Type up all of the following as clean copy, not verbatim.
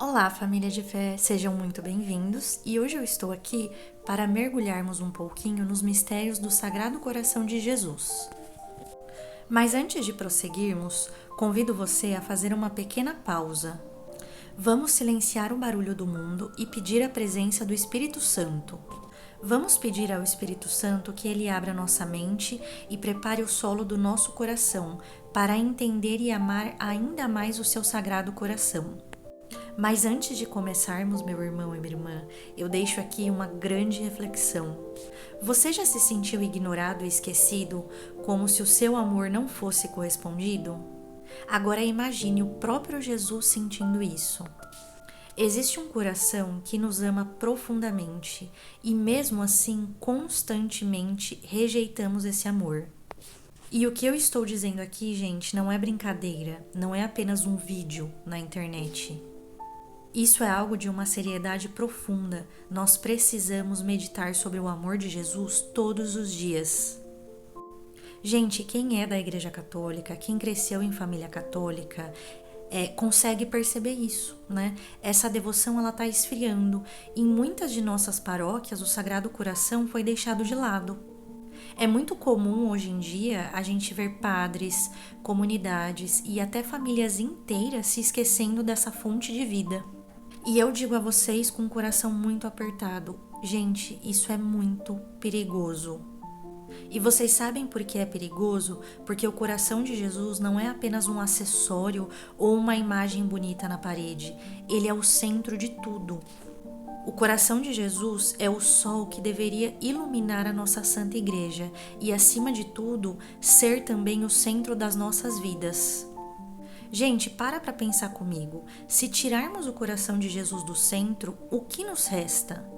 Olá, família de fé, sejam muito bem-vindos e hoje eu estou aqui para mergulharmos um pouquinho nos mistérios do Sagrado Coração de Jesus. Mas antes de prosseguirmos, convido você a fazer uma pequena pausa. Vamos silenciar o barulho do mundo e pedir a presença do Espírito Santo. Vamos pedir ao Espírito Santo que ele abra nossa mente e prepare o solo do nosso coração para entender e amar ainda mais o seu Sagrado Coração. Mas antes de começarmos, meu irmão e minha irmã, eu deixo aqui uma grande reflexão. Você já se sentiu ignorado e esquecido, como se o seu amor não fosse correspondido? Agora imagine o próprio Jesus sentindo isso. Existe um coração que nos ama profundamente e, mesmo assim, constantemente rejeitamos esse amor. E o que eu estou dizendo aqui, gente, não é brincadeira, não é apenas um vídeo na internet. Isso é algo de uma seriedade profunda. Nós precisamos meditar sobre o amor de Jesus todos os dias. Gente, quem é da Igreja Católica, quem cresceu em família católica, consegue perceber isso, né? Essa devoção ela está esfriando. Em muitas de nossas paróquias, o Sagrado Coração foi deixado de lado. É muito comum hoje em dia a gente ver padres, comunidades e até famílias inteiras se esquecendo dessa fonte de vida. E eu digo a vocês com o coração muito apertado, gente, isso é muito perigoso. E vocês sabem por que é perigoso? Porque o coração de Jesus não é apenas um acessório ou uma imagem bonita na parede, ele é o centro de tudo. O coração de Jesus é o sol que deveria iluminar a nossa Santa Igreja e, acima de tudo, ser também o centro das nossas vidas. Gente, para pensar comigo. Se tirarmos o coração de Jesus do centro, o que nos resta?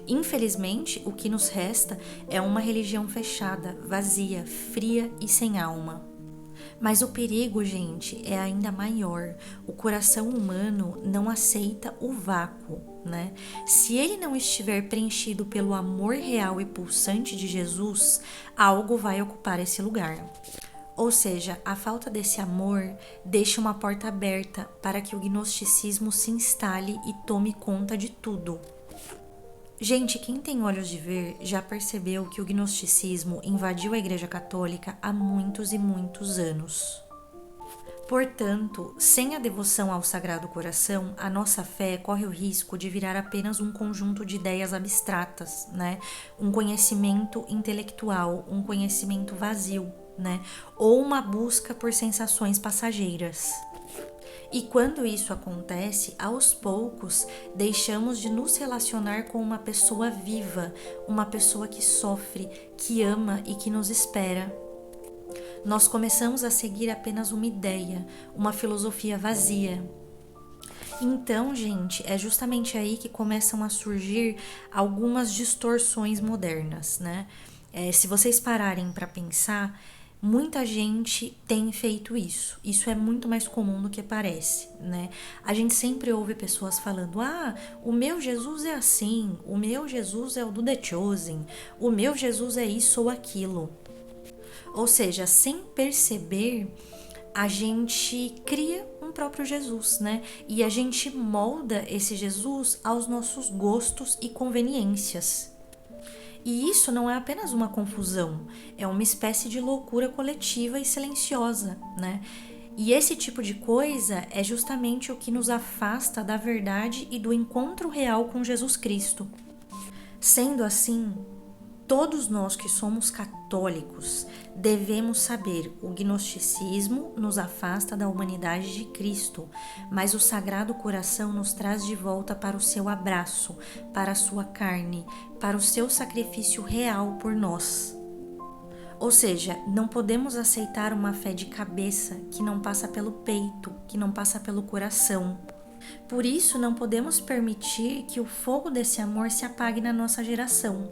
Infelizmente, o que nos resta é uma religião fechada, vazia, fria e sem alma. Mas o perigo, gente, é ainda maior. O coração humano não aceita o vácuo, né? Se ele não estiver preenchido pelo amor real e pulsante de Jesus, algo vai ocupar esse lugar. Ou seja, a falta desse amor deixa uma porta aberta para que o gnosticismo se instale e tome conta de tudo. Gente, quem tem olhos de ver já percebeu que o gnosticismo invadiu a Igreja Católica há muitos e muitos anos. Portanto, sem a devoção ao Sagrado Coração, a nossa fé corre o risco de virar apenas um conjunto de ideias abstratas, né? Um conhecimento intelectual, um conhecimento vazio, né? Ou uma busca por sensações passageiras. E quando isso acontece, aos poucos, deixamos de nos relacionar com uma pessoa viva, uma pessoa que sofre, que ama e que nos espera. Nós começamos a seguir apenas uma ideia, uma filosofia vazia. Então, gente, é justamente aí que começam a surgir algumas distorções modernas, né? Se vocês pararem para pensar, muita gente tem feito isso. Isso é muito mais comum do que parece, né? A gente sempre ouve pessoas falando: o meu Jesus é assim, o meu Jesus é o do The Chosen, o meu Jesus é isso ou aquilo. Ou seja, sem perceber, a gente cria um próprio Jesus, né? E a gente molda esse Jesus aos nossos gostos e conveniências. E isso não é apenas uma confusão, é uma espécie de loucura coletiva e silenciosa, né? E esse tipo de coisa é justamente o que nos afasta da verdade e do encontro real com Jesus Cristo. Sendo assim, todos nós que somos católicos devemos saber: o gnosticismo nos afasta da humanidade de Cristo, mas o Sagrado Coração nos traz de volta para o seu abraço, para a sua carne, para o seu sacrifício real por nós. Ou seja, não podemos aceitar uma fé de cabeça que não passa pelo peito, que não passa pelo coração. Por isso, não podemos permitir que o fogo desse amor se apague na nossa geração.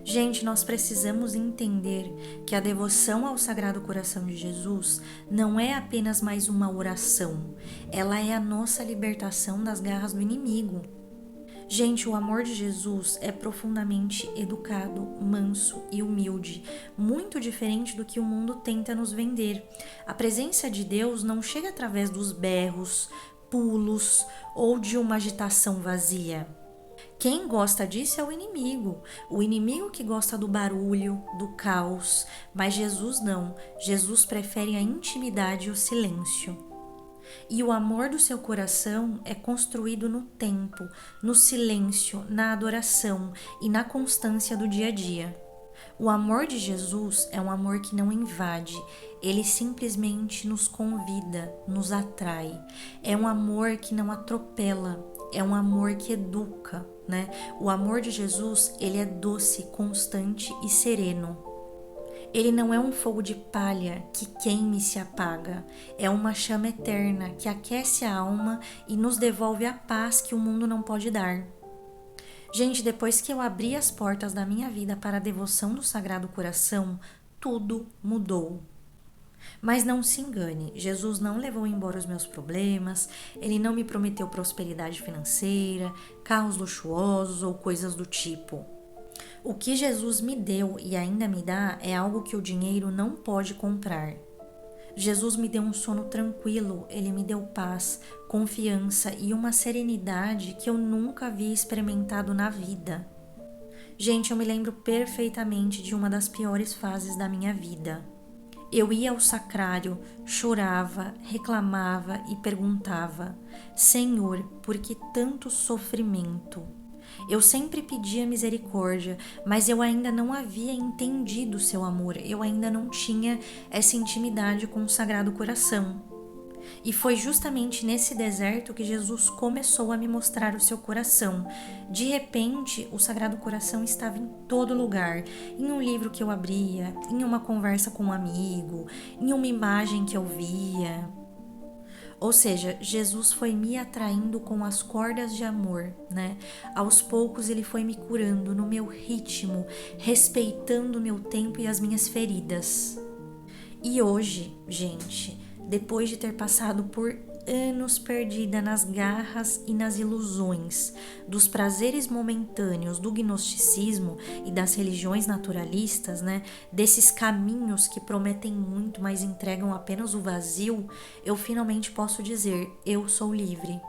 Gente, nós precisamos entender que a devoção ao Sagrado Coração de Jesus não é apenas mais uma oração, ela é a nossa libertação das garras do inimigo. Gente, o amor de Jesus é profundamente educado, manso e humilde, muito diferente do que o mundo tenta nos vender. A presença de Deus não chega através dos berros, pulos ou de uma agitação vazia. Quem gosta disso é o inimigo que gosta do barulho, do caos, mas Jesus não, Jesus prefere a intimidade e o silêncio. E o amor do seu coração é construído no tempo, no silêncio, na adoração e na constância do dia a dia. O amor de Jesus é um amor que não invade, ele simplesmente nos convida, nos atrai. É um amor que não atropela, é um amor que educa, né? O amor de Jesus, ele é doce, constante e sereno. Ele não é um fogo de palha que queime e se apaga, é uma chama eterna que aquece a alma e nos devolve a paz que o mundo não pode dar. Gente, depois que eu abri as portas da minha vida para a devoção do Sagrado Coração, tudo mudou. Mas não se engane, Jesus não levou embora os meus problemas, ele não me prometeu prosperidade financeira, carros luxuosos ou coisas do tipo. O que Jesus me deu e ainda me dá é algo que o dinheiro não pode comprar. Jesus me deu um sono tranquilo, ele me deu paz, confiança e uma serenidade que eu nunca havia experimentado na vida. Gente, eu me lembro perfeitamente de uma das piores fases da minha vida. Eu ia ao sacrário, chorava, reclamava e perguntava: Senhor, por que tanto sofrimento? Eu sempre pedia misericórdia, mas eu ainda não havia entendido o seu amor, eu ainda não tinha essa intimidade com o Sagrado Coração. E foi justamente nesse deserto que Jesus começou a me mostrar o seu coração. De repente, o Sagrado Coração estava em todo lugar, em um livro que eu abria, em uma conversa com um amigo, em uma imagem que eu via. Ou seja, Jesus foi me atraindo com as cordas de amor, né? Aos poucos ele foi me curando no meu ritmo, respeitando o meu tempo e as minhas feridas. E hoje, gente, depois de ter passado por anos perdida nas garras e nas ilusões dos prazeres momentâneos do gnosticismo e das religiões naturalistas, né, desses caminhos que prometem muito, mas entregam apenas o vazio, eu finalmente posso dizer: eu sou livre.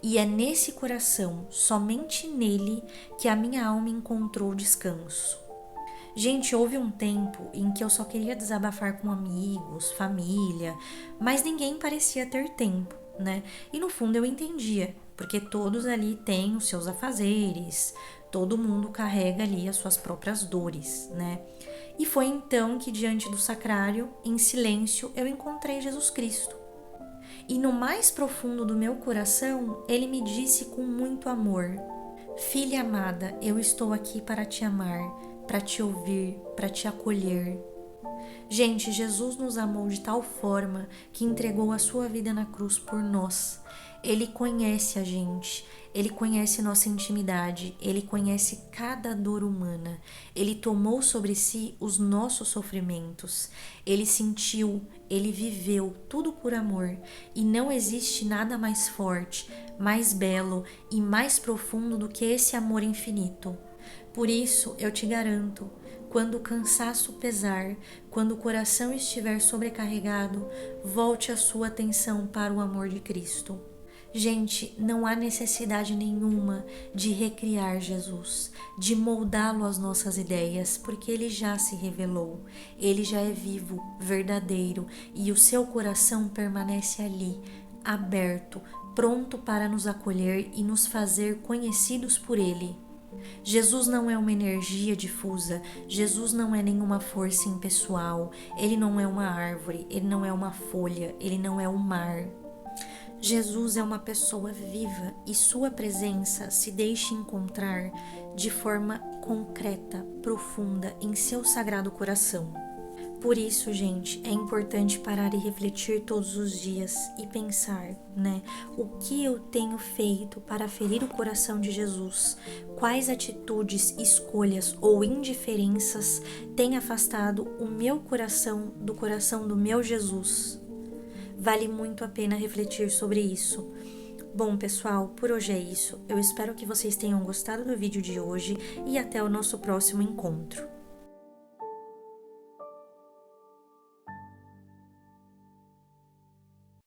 E é nesse coração, somente nele, que a minha alma encontrou descanso. Gente, houve um tempo em que eu só queria desabafar com amigos, família, mas ninguém parecia ter tempo, né? E no fundo eu entendia, porque todos ali têm os seus afazeres, todo mundo carrega ali as suas próprias dores, né? E foi então que diante do sacrário, em silêncio, eu encontrei Jesus Cristo. E no mais profundo do meu coração, ele me disse com muito amor: Filha amada, eu estou aqui para te amar, para te ouvir, para te acolher. Gente, Jesus nos amou de tal forma que entregou a sua vida na cruz por nós. Ele conhece a gente, ele conhece nossa intimidade, ele conhece cada dor humana. Ele tomou sobre si os nossos sofrimentos. Ele sentiu, ele viveu tudo por amor. E não existe nada mais forte, mais belo e mais profundo do que esse amor infinito. Por isso, eu te garanto, quando o cansaço pesar, quando o coração estiver sobrecarregado, volte a sua atenção para o amor de Cristo. Gente, não há necessidade nenhuma de recriar Jesus, de moldá-lo às nossas ideias, porque ele já se revelou, ele já é vivo, verdadeiro, e o seu coração permanece ali, aberto, pronto para nos acolher e nos fazer conhecidos por ele. Jesus não é uma energia difusa, Jesus não é nenhuma força impessoal, ele não é uma árvore, ele não é uma folha, ele não é o mar. Jesus é uma pessoa viva e sua presença se deixa encontrar de forma concreta, profunda em seu sagrado coração. Por isso, gente, é importante parar e refletir todos os dias e pensar, né? O que eu tenho feito para ferir o coração de Jesus? Quais atitudes, escolhas ou indiferenças têm afastado o meu coração do coração do meu Jesus? Vale muito a pena refletir sobre isso. Bom, pessoal, por hoje é isso. Eu espero que vocês tenham gostado do vídeo de hoje e até o nosso próximo encontro.